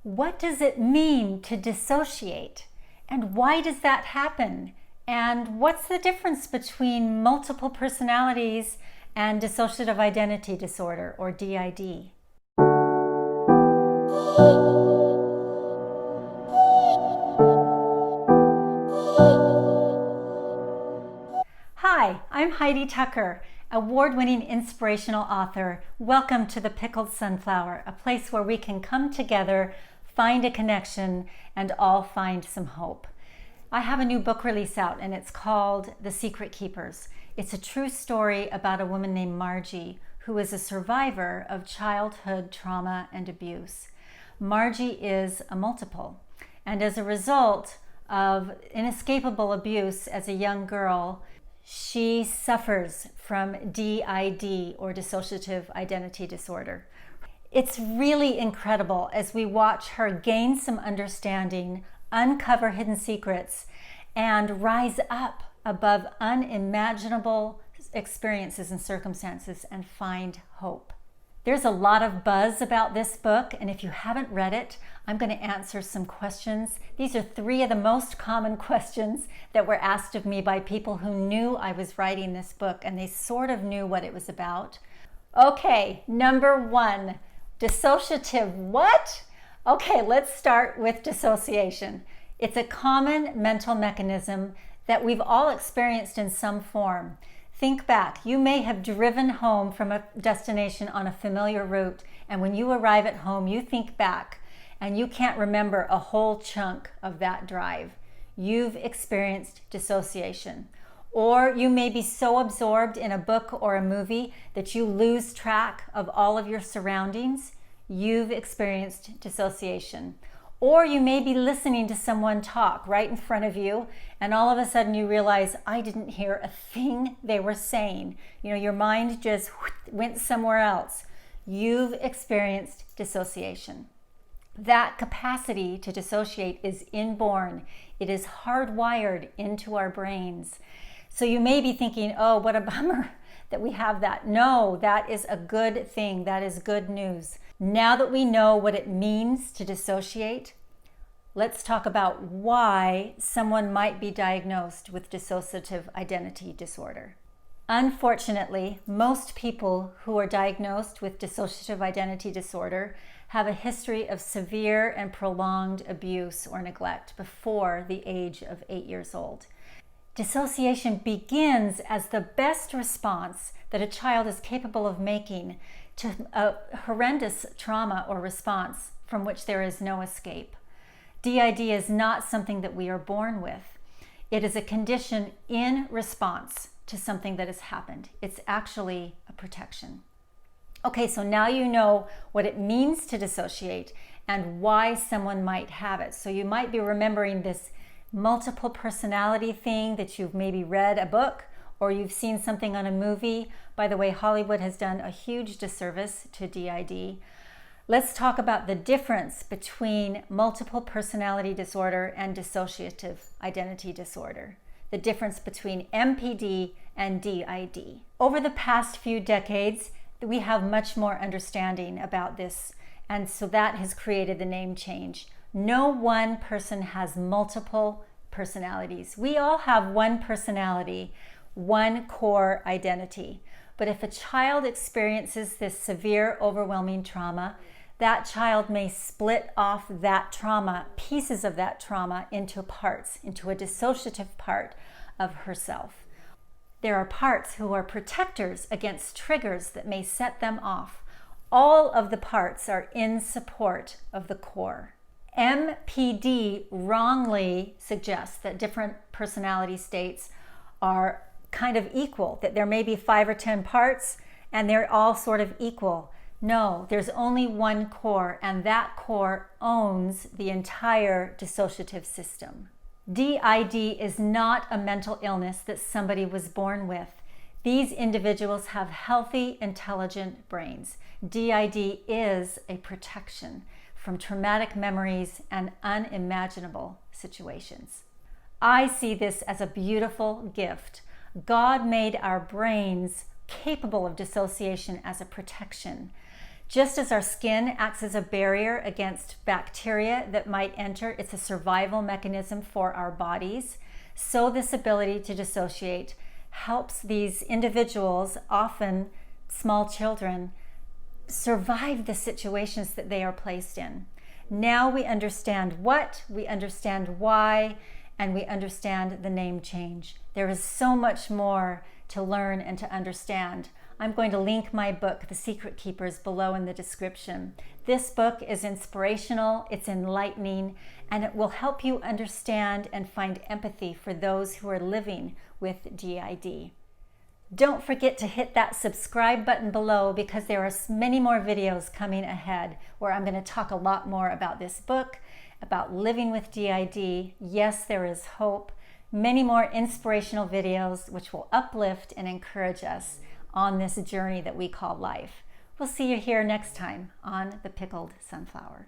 What does it mean to dissociate? And why does that happen? And what's the difference between multiple personalities and dissociative identity disorder, or DID? Hi, I'm Heidi Tucker, award-winning inspirational author. Welcome to the Pickled Sunflower, a place where we can come together, find a connection, and all find some hope. I have a new book release out, and it's called The Secret Keepers. It's a true story about a woman named Margie, who is a survivor of childhood trauma and abuse. Margie is a multiple, and as a result of inescapable abuse as a young girl, she suffers from DID, or dissociative identity disorder. It's really incredible as we watch her gain some understanding, uncover hidden secrets, and rise up above unimaginable experiences and circumstances and find hope. There's a lot of buzz about this book, and if you haven't read it, I'm going to answer some questions. These are 3 of the most common questions that were asked of me by people who knew I was writing this book, and they sort of knew what it was about. Okay, number 1, dissociative what? Okay, let's start with dissociation. It's a common mental mechanism that we've all experienced in some form. Think back. You may have driven home from a destination on a familiar route, and when you arrive at home, you think back, and you can't remember a whole chunk of that drive. You've experienced dissociation. Or you may be so absorbed in a book or a movie that you lose track of all of your surroundings. You've experienced dissociation. Or you may be listening to someone talk right in front of you, and all of a sudden you realize, I didn't hear a thing they were saying. Your mind just went somewhere else. You've experienced dissociation. That capacity to dissociate is inborn. It is hardwired into our brains. So you may be thinking, oh, what a bummer that we have that. No, that is a good thing. That is good news. Now that we know what it means to dissociate, let's talk about why someone might be diagnosed with dissociative identity disorder. Unfortunately, most people who are diagnosed with dissociative identity disorder have a history of severe and prolonged abuse or neglect before the age of 8 years old. Dissociation begins as the best response that a child is capable of making to a horrendous trauma or response from which there is no escape. DID is not something that we are born with. It is a condition in response to something that has happened. It's actually a protection. Okay, so now you know what it means to dissociate and why someone might have it. So you might be remembering this multiple personality thing that you've maybe read a book or you've seen something on a movie. By the way, Hollywood has done a huge disservice to DID. Let's talk about the difference between multiple personality disorder and dissociative identity disorder. The difference between MPD and DID. Over the past few decades, we have much more understanding about this, and so that has created the name change. No one person has multiple personalities. We all have one personality, one core identity. But if a child experiences this severe, overwhelming trauma, that child may split off that trauma, pieces of that trauma, into parts, into a dissociative part of herself. There are parts who are protectors against triggers that may set them off. All of the parts are in support of the core. MPD wrongly suggests that different personality states are kind of equal, that there may be 5 or 10 parts and they're all sort of equal. No, there's only one core, and that core owns the entire dissociative system. DID is not a mental illness that somebody was born with. These individuals have healthy, intelligent brains. DID is a protection from traumatic memories and unimaginable situations. I see this as a beautiful gift. God made our brains capable of dissociation as a protection Just as our skin acts as a barrier against bacteria that might enter, it's a survival mechanism for our bodies, so this ability to dissociate helps these individuals, often small children, survive the situations that they are placed in. Now we understand what, we understand why, and we understand the name change. There is so much more to learn and to understand. I'm going to link my book, The Secret Keepers, below in the description. This book is inspirational, it's enlightening, and it will help you understand and find empathy for those who are living with DID. Don't forget to hit that subscribe button below, because there are many more videos coming ahead where I'm going to talk a lot more about this book, about living with DID. Yes, there is hope. Many more inspirational videos which will uplift and encourage us on this journey that we call life. We'll see you here next time on The Pickled Sunflower.